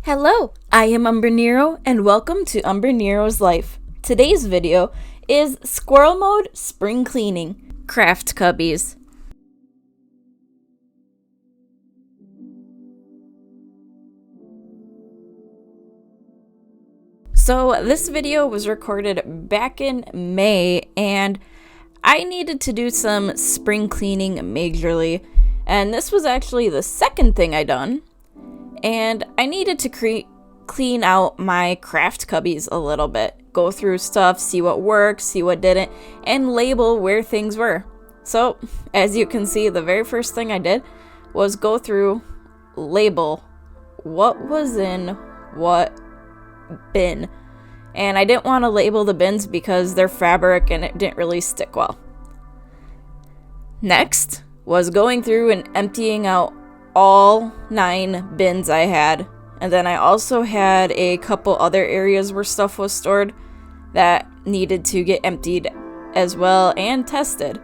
Hello, I am Umbrenero and welcome to Umbrenero's Life. Today's video is Squirrel Mode Spring Cleaning, Craft Cubbies. So this video was recorded back in May and I needed to do some spring cleaning majorly, and this was actually the second thing I done. And I needed to clean out my craft cubbies a little bit. Go through stuff, see what worked, see what didn't, and label where things were. So, as you can see, the very first thing I did was go through, label what was in what bin. And I didn't want to label the bins because they're fabric and it didn't really stick well. Next was going through and emptying out all 9 bins I had, and then I also had a couple other areas where stuff was stored that needed to get emptied as well and tested.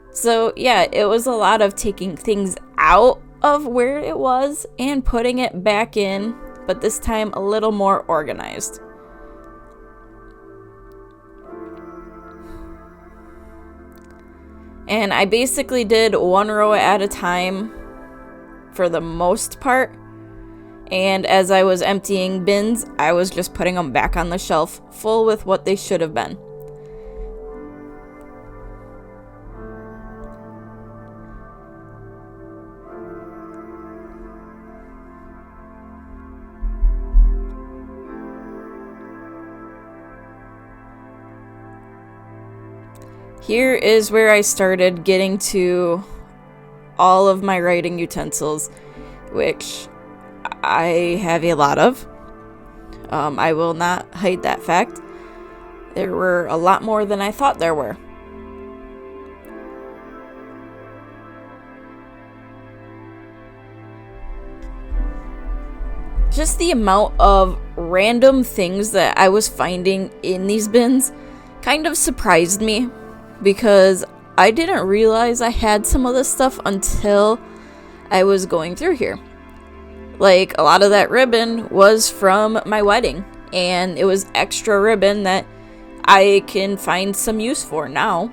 So yeah, it was a lot of taking things out of where it was and putting it back in, but this time a little more organized. And I basically did one row at a time for the most part. And as I was emptying bins, I was just putting them back on the shelf, full with what they should have been. Here is where I started getting to all of my writing utensils, which I have a lot of. I will not hide that fact. There were a lot more than I thought there were. Just the amount of random things that I was finding in these bins kind of surprised me, because I didn't realize I had some of this stuff until I was going through here. Like, a lot of that ribbon was from my wedding, and it was extra ribbon that I can find some use for now.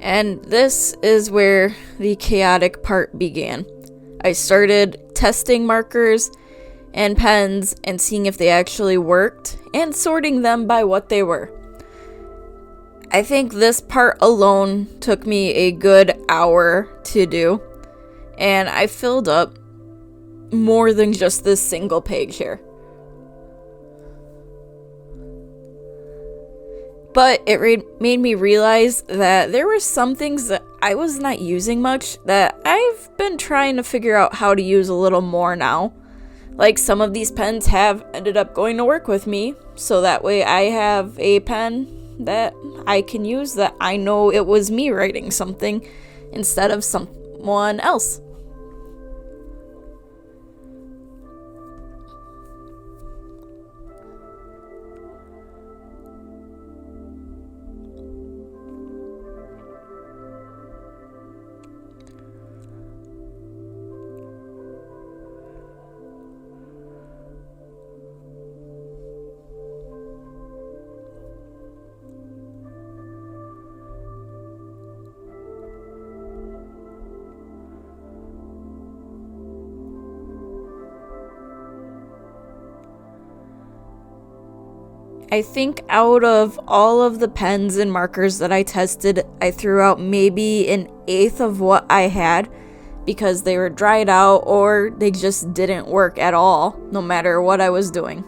And this is where the chaotic part began. I started testing markers and pens and seeing if they actually worked and sorting them by what they were. I think this part alone took me a good hour to do, and I filled up more than just this single page here. But it made me realize that there were some things that I was not using much that I've been trying to figure out how to use a little more now. Like, some of these pens have ended up going to work with me, so that way I have a pen that I can use that I know it was me writing something instead of someone else. I think out of all of the pens and markers that I tested, I threw out maybe 1/8 of what I had because they were dried out or they just didn't work at all, no matter what I was doing.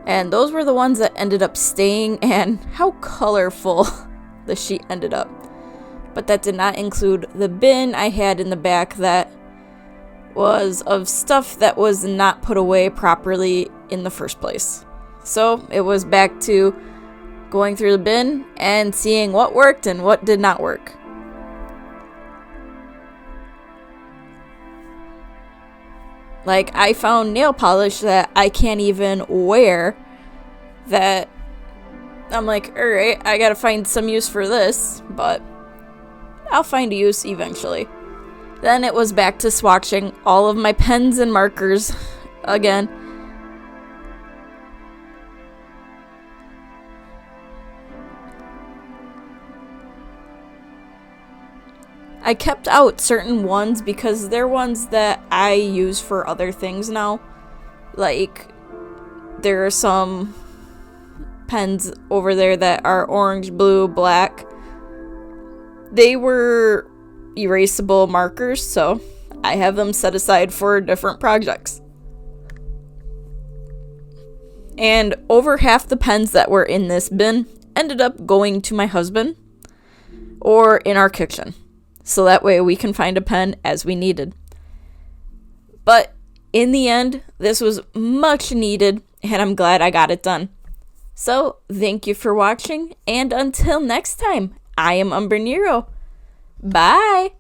And those were the ones that ended up staying, and how colorful the sheet ended up. But that did not include the bin I had in the back that was of stuff that was not put away properly in the first place. So it was back to going through the bin and seeing what worked and what did not work. Like, I found nail polish that I can't even wear that I'm like, alright, I gotta find some use for this, but I'll find a use eventually. Then it was back to swatching all of my pens and markers again. I kept out certain ones because they're ones that I use for other things now. Like, there are some pens over there that are orange, blue, black. They were erasable markers, so I have them set aside for different projects. And over half the pens that were in this bin ended up going to my husband or in our kitchen. So that way we can find a pen as we needed. But in the end, this was much needed, and I'm glad I got it done. So, thank you for watching, and until next time, I am Umbrenero. Bye!